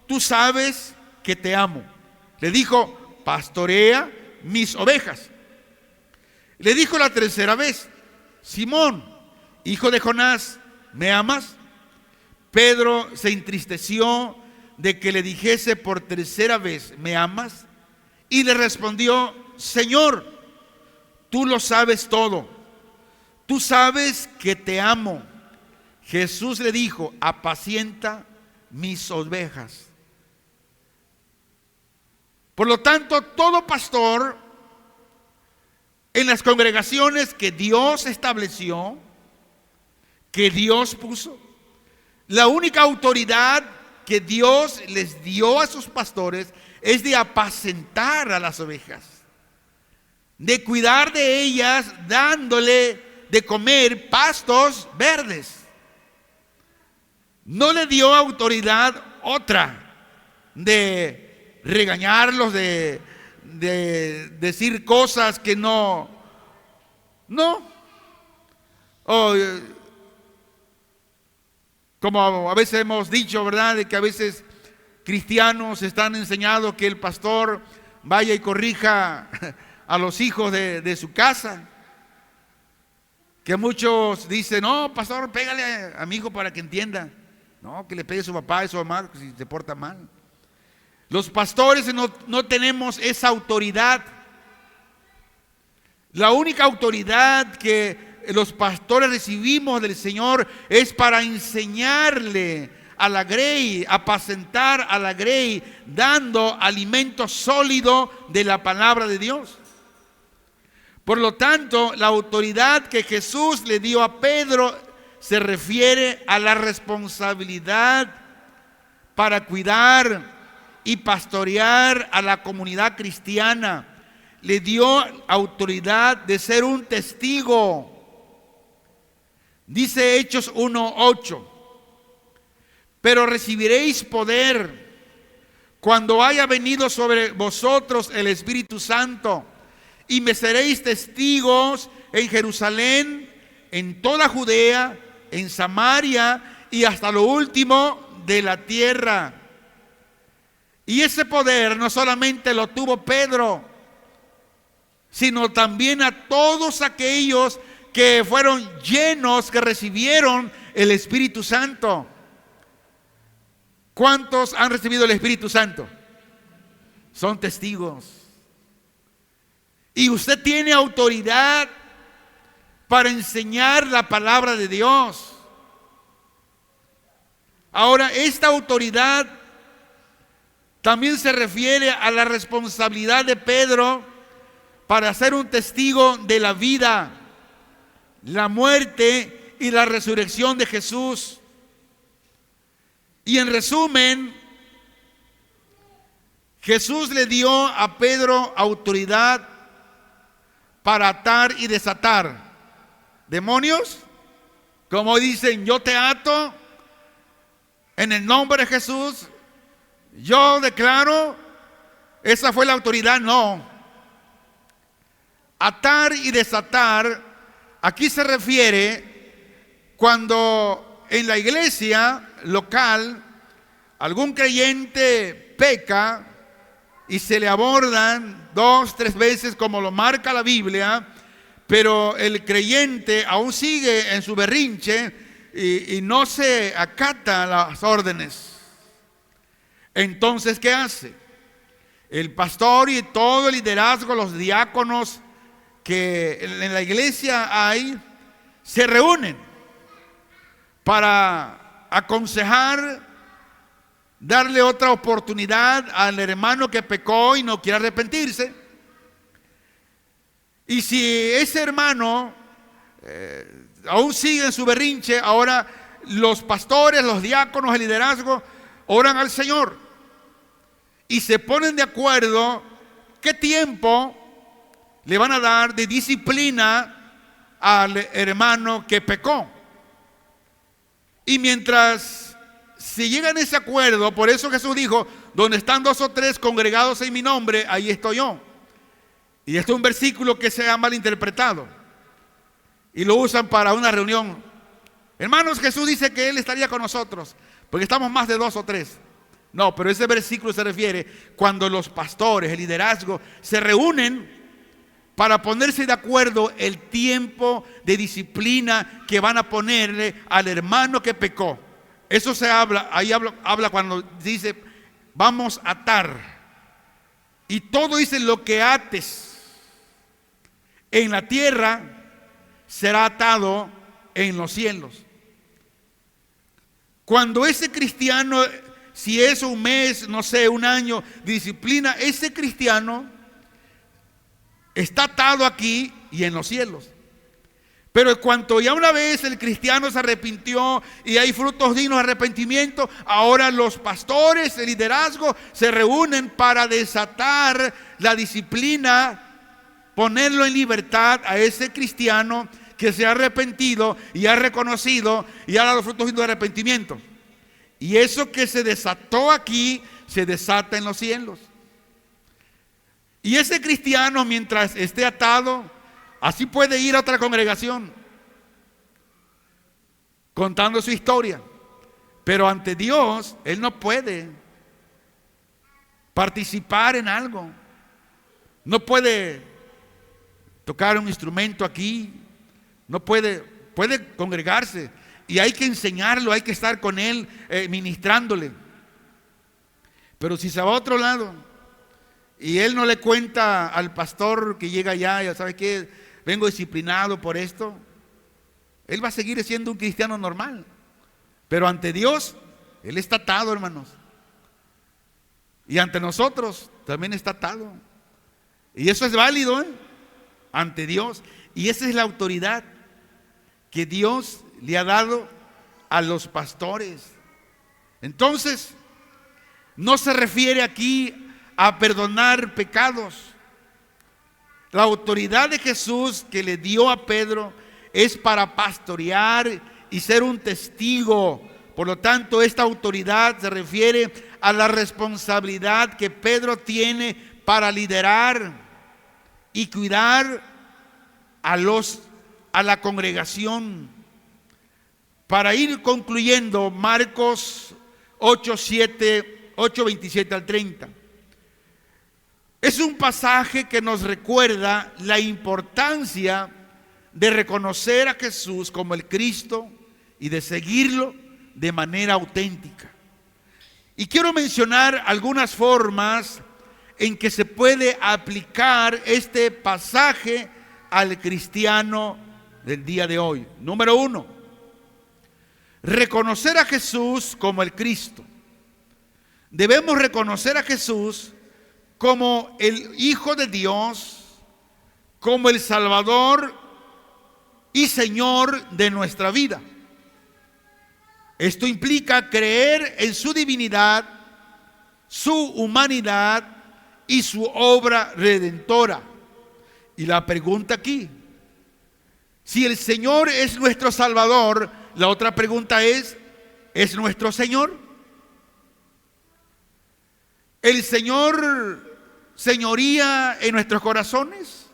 Speaker 1: tú sabes que te amo. Le dijo: pastorea mis ovejas. Le dijo la tercera vez: Simón, hijo de Jonás, ¿me amas? Pedro se entristeció de que le dijese por tercera vez: ¿me amas? Y le respondió: Señor, tú lo sabes todo. Tú sabes que te amo. Jesús le dijo: apacienta mis ovejas. Por lo tanto, todo pastor en las congregaciones que Dios estableció, que Dios puso, la única autoridad que Dios les dio a sus pastores es de apacentar a las ovejas, de cuidar de ellas, dándole de comer pastos verdes. No le dio autoridad otra de regañarlos, de decir cosas que no. Como a veces hemos dicho, ¿verdad? De que a veces cristianos están enseñados que el pastor vaya y corrija a los hijos de su casa. Que muchos dicen: no, pastor, pégale a mi hijo para que entienda. No, que le pegue a su papá y a su mamá si se porta mal. Los pastores no tenemos esa autoridad. La única autoridad que los pastores recibimos del Señor es para enseñarle a la grey, apacentar a la grey, dando alimento sólido de la palabra de Dios. Por lo tanto, la autoridad que Jesús le dio a Pedro se refiere a la responsabilidad para cuidar y pastorear a la comunidad cristiana. Le dio autoridad de ser un testigo. Dice Hechos 1:8: pero recibiréis poder cuando haya venido sobre vosotros el Espíritu Santo, y me seréis testigos en Jerusalén, en toda Judea, en Samaria y hasta lo último de la tierra. Y ese poder no solamente lo tuvo Pedro, sino también a todos aquellos que fueron llenos, que recibieron el Espíritu Santo. ¿Cuántos han recibido el Espíritu Santo? Son testigos.
Speaker 2: Y usted tiene autoridad para enseñar la palabra de Dios. Ahora, esta autoridad también se refiere a la responsabilidad de Pedro para ser un testigo de la vida, la muerte y la resurrección de Jesús. Y en resumen, Jesús le dio a Pedro autoridad para atar y desatar demonios, como dicen, yo te ato en el nombre de Jesús, yo declaro, esa fue la autoridad. No, atar y desatar, aquí se refiere cuando en la iglesia local algún creyente peca y se le abordan 2, 3 veces como lo marca la Biblia, pero el creyente aún sigue en su berrinche y no se acata las órdenes. Entonces, ¿qué hace? El pastor y todo el liderazgo, los diáconos que en la iglesia hay, se reúnen para aconsejar, darle otra oportunidad al hermano que pecó y no quiere arrepentirse. Y si ese hermano aún sigue en su berrinche, ahora los pastores, los diáconos, el liderazgo oran al Señor y se ponen de acuerdo qué tiempo le van a dar de disciplina al hermano que pecó. Y mientras se llegan a ese acuerdo, por eso Jesús dijo, donde están 2 o 3 congregados en mi nombre, ahí estoy yo. Y este es un versículo que se ha malinterpretado y lo usan para una reunión. Hermanos, Jesús dice que Él estaría con nosotros porque estamos más de 2 o 3. No, pero ese versículo se refiere cuando los pastores, el liderazgo, se reúnen para ponerse de acuerdo el tiempo de disciplina que van a ponerle al hermano que pecó. Eso se habla, ahí habla cuando dice vamos a atar. Y todo dice lo que ates en la tierra será atado en los cielos. Cuando ese cristiano, si es un mes, no sé, un año, disciplina, ese cristiano está atado aquí y en los cielos. Pero en cuanto ya una vez el cristiano se arrepintió y hay frutos dignos de arrepentimiento, ahora los pastores, el liderazgo se reúnen para desatar la disciplina, ponerlo en libertad a ese cristiano que se ha arrepentido y ha reconocido y ha dado frutos dignos de arrepentimiento. Y eso que se desató aquí se desata en los cielos. Y ese cristiano, mientras esté atado, así puede ir a otra congregación contando su historia, pero ante Dios él no puede participar en algo, no puede tocar un instrumento aquí, no puede congregarse y hay que enseñarlo, hay que estar con él ministrándole. Pero si se va a otro lado y él no le cuenta al pastor que llega allá, ya sabe que vengo disciplinado por esto, él va a seguir siendo un cristiano normal, pero ante Dios él está atado, hermanos, y ante nosotros también está atado, y eso es válido ante Dios, y esa es la autoridad que Dios le ha dado a los pastores. Entonces no se refiere aquí a perdonar pecados. La autoridad de Jesús que le dio a Pedro es para pastorear y ser un testigo. Por lo tanto, esta autoridad se refiere a la responsabilidad que Pedro tiene para liderar y cuidar a la congregación. Para ir concluyendo, Marcos 8, 27 al 30. Es un pasaje que nos recuerda la importancia de reconocer a Jesús como el Cristo y de seguirlo de manera auténtica. Y quiero mencionar algunas formas en que se puede aplicar este pasaje al cristiano del día de hoy. Número 1, reconocer a Jesús como el Cristo. Debemos reconocer a Jesús como el Hijo de Dios, como el Salvador y Señor de nuestra vida. Esto implica creer en su divinidad, su humanidad y su obra redentora. Y la pregunta aquí, si el Señor es nuestro Salvador, la otra pregunta ¿es nuestro Señor? ¿El Señor señoría en nuestros corazones?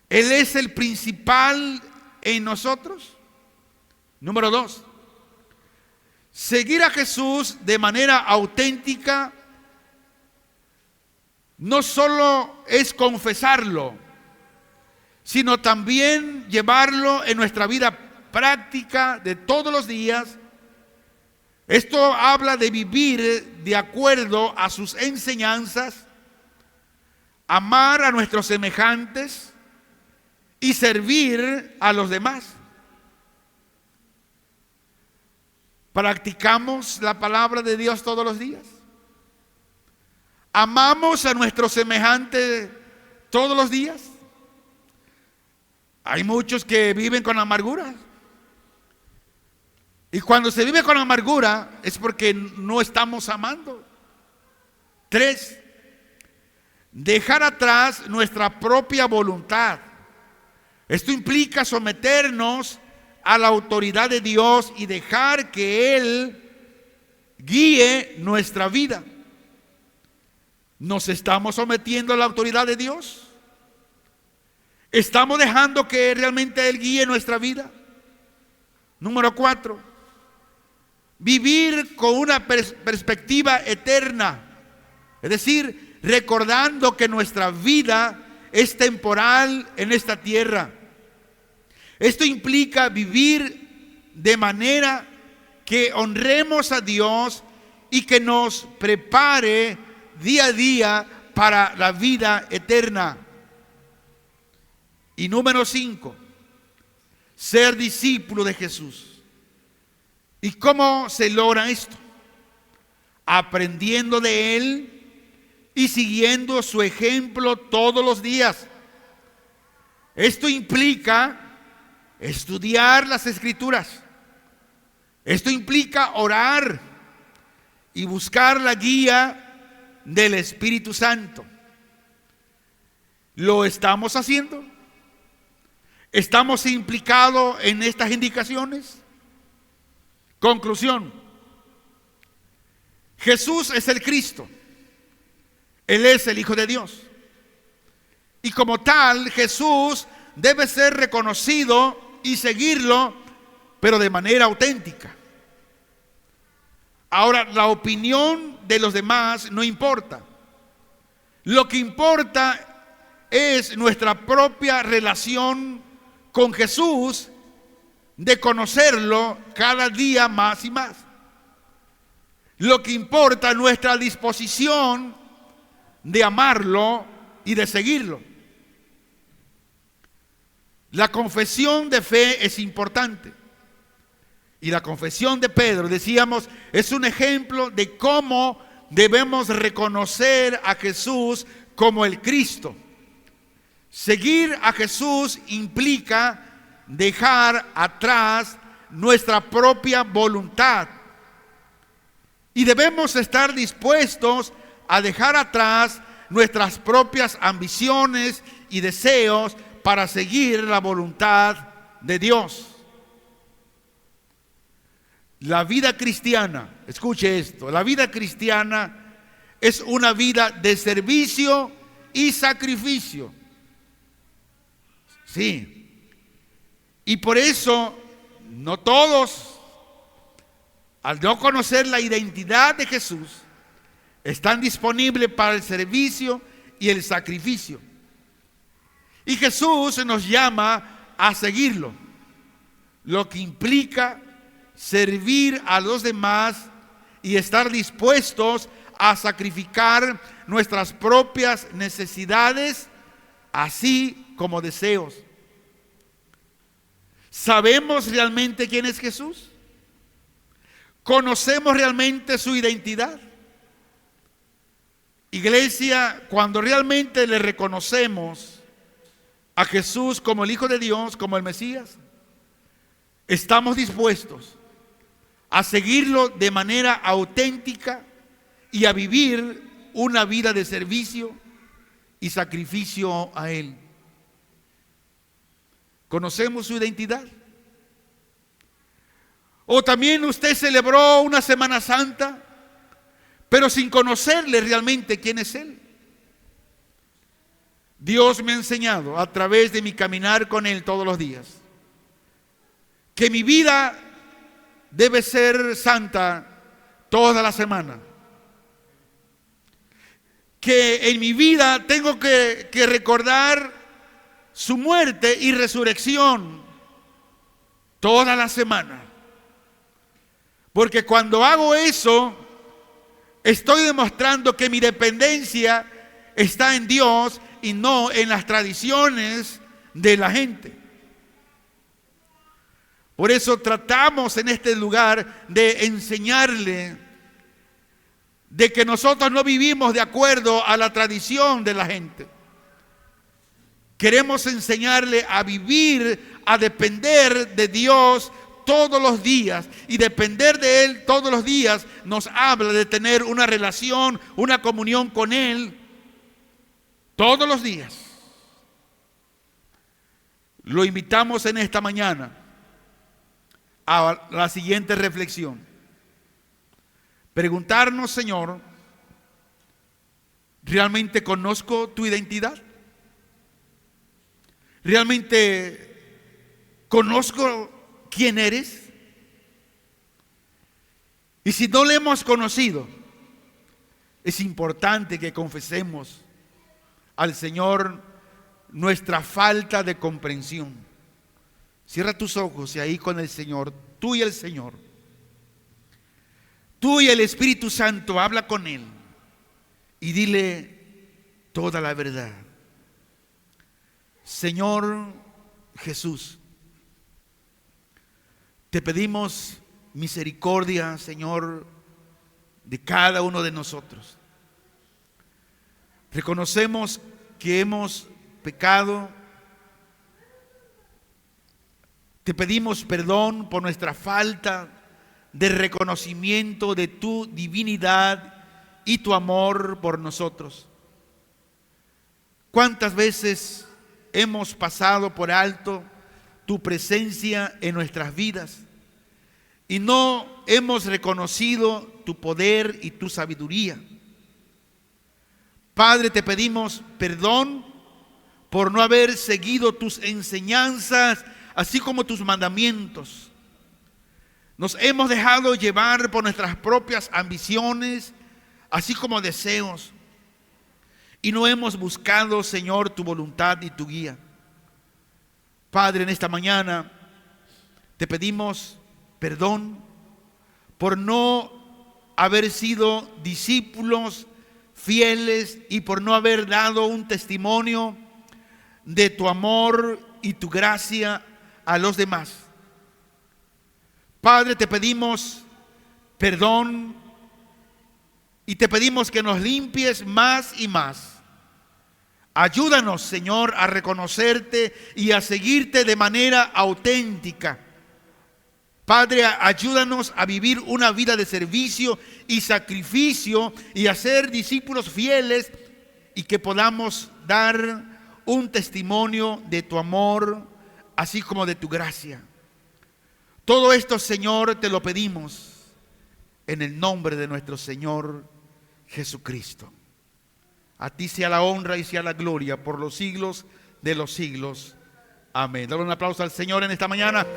Speaker 2: ¿Él es el principal en nosotros? Número 2, seguir a Jesús de manera auténtica no solo es confesarlo, sino también llevarlo en nuestra vida práctica de todos los días. Esto habla de vivir de acuerdo a sus enseñanzas, amar a nuestros semejantes y servir a los demás. ¿Practicamos la palabra de Dios todos los días? ¿Amamos a nuestros semejantes todos los días? Hay muchos que viven con amargura. Y cuando se vive con amargura es porque no estamos amando. 3, dejar atrás nuestra propia voluntad. Esto implica someternos a la autoridad de Dios y dejar que Él guíe nuestra vida. ¿Nos estamos sometiendo a la autoridad de Dios? ¿Estamos dejando que realmente Él guíe nuestra vida? Número 4, vivir con una perspectiva eterna, es decir, recordando que nuestra vida es temporal en esta tierra. Esto implica vivir de manera que honremos a Dios y que nos prepare día a día para la vida eterna. Y número 5, ser discípulo de Jesús. ¿Y cómo se logra esto? Aprendiendo de Él y siguiendo su ejemplo todos los días. Esto implica estudiar las Escrituras. Esto implica orar y buscar la guía del Espíritu Santo. ¿Lo estamos haciendo? ¿Estamos implicados en estas indicaciones? Conclusión: Jesús es el Cristo. Él es el Hijo de Dios. Y como tal, Jesús debe ser reconocido y seguirlo, pero de manera auténtica. Ahora, la opinión de los demás no importa. Lo que importa es nuestra propia relación con Jesús, de conocerlo cada día más y más. Lo que importa es nuestra disposición de amarlo y de seguirlo. La confesión de fe es importante. Y la confesión de Pedro, decíamos, es un ejemplo de cómo debemos reconocer a Jesús como el Cristo. Seguir a Jesús implica dejar atrás nuestra propia voluntad. Y debemos estar dispuestos a dejar atrás nuestras propias ambiciones y deseos para seguir la voluntad de Dios. La vida cristiana, escuche esto, la vida cristiana es una vida de servicio y sacrificio. Sí. Y por eso no todos, al no conocer la identidad de Jesús, están disponibles para el servicio y el sacrificio. Y Jesús nos llama a seguirlo, lo que implica servir a los demás y estar dispuestos a sacrificar nuestras propias necesidades, así como deseos. ¿Sabemos realmente quién es Jesús? ¿Conocemos realmente su identidad? Iglesia, cuando realmente le reconocemos a Jesús como el Hijo de Dios, como el Mesías, estamos dispuestos a seguirlo de manera auténtica y a vivir una vida de servicio y sacrificio a Él. ¿Conocemos su identidad? O también usted celebró una Semana Santa, pero sin conocerle realmente quién es Él. Dios me ha enseñado a través de mi caminar con Él todos los días que mi vida debe ser santa toda la semana. Que en mi vida tengo que recordar su muerte y resurrección toda la semana. Porque cuando hago eso, estoy demostrando que mi dependencia está en Dios y no en las tradiciones de la gente. Por eso tratamos en este lugar de enseñarle de que nosotros no vivimos de acuerdo a la tradición de la gente. Queremos enseñarle a vivir, a depender de Dios todos los días, y depender de Él todos los días nos habla de tener una relación, una comunión con Él todos los días. Lo invitamos en esta mañana a la siguiente reflexión. Preguntarnos, Señor, ¿realmente conozco tu identidad? ¿Realmente conozco quién eres? Y si no le hemos conocido, es importante que confesemos al Señor nuestra falta de comprensión. Cierra tus ojos y ahí con el Señor, tú y el Señor, tú y el Espíritu Santo, habla con Él y dile toda la verdad. Señor Jesús, te pedimos misericordia, Señor, de cada uno de nosotros. Reconocemos que hemos pecado. Te pedimos perdón por nuestra falta de reconocimiento de tu divinidad y tu amor por nosotros. ¿Cuántas veces hemos pasado por alto tu presencia en nuestras vidas y no hemos reconocido tu poder y tu sabiduría? Padre, te pedimos perdón por no haber seguido tus enseñanzas, así como tus mandamientos. Nos hemos dejado llevar por nuestras propias ambiciones, así como deseos, y no hemos buscado, Señor, tu voluntad y tu guía. Padre, en esta mañana te pedimos perdón por no haber sido discípulos fieles y por no haber dado un testimonio de tu amor y tu gracia a los demás. Padre, te pedimos perdón y te pedimos que nos limpies más y más. Ayúdanos, Señor, a reconocerte y a seguirte de manera auténtica. Padre, ayúdanos a vivir una vida de servicio y sacrificio y a ser discípulos fieles y que podamos dar un testimonio de tu amor, así como de tu gracia. Todo esto, Señor, te lo pedimos en el nombre de nuestro Señor Jesucristo. A ti sea la honra y sea la gloria por los siglos de los siglos. Amén. Dale un aplauso al Señor en esta mañana.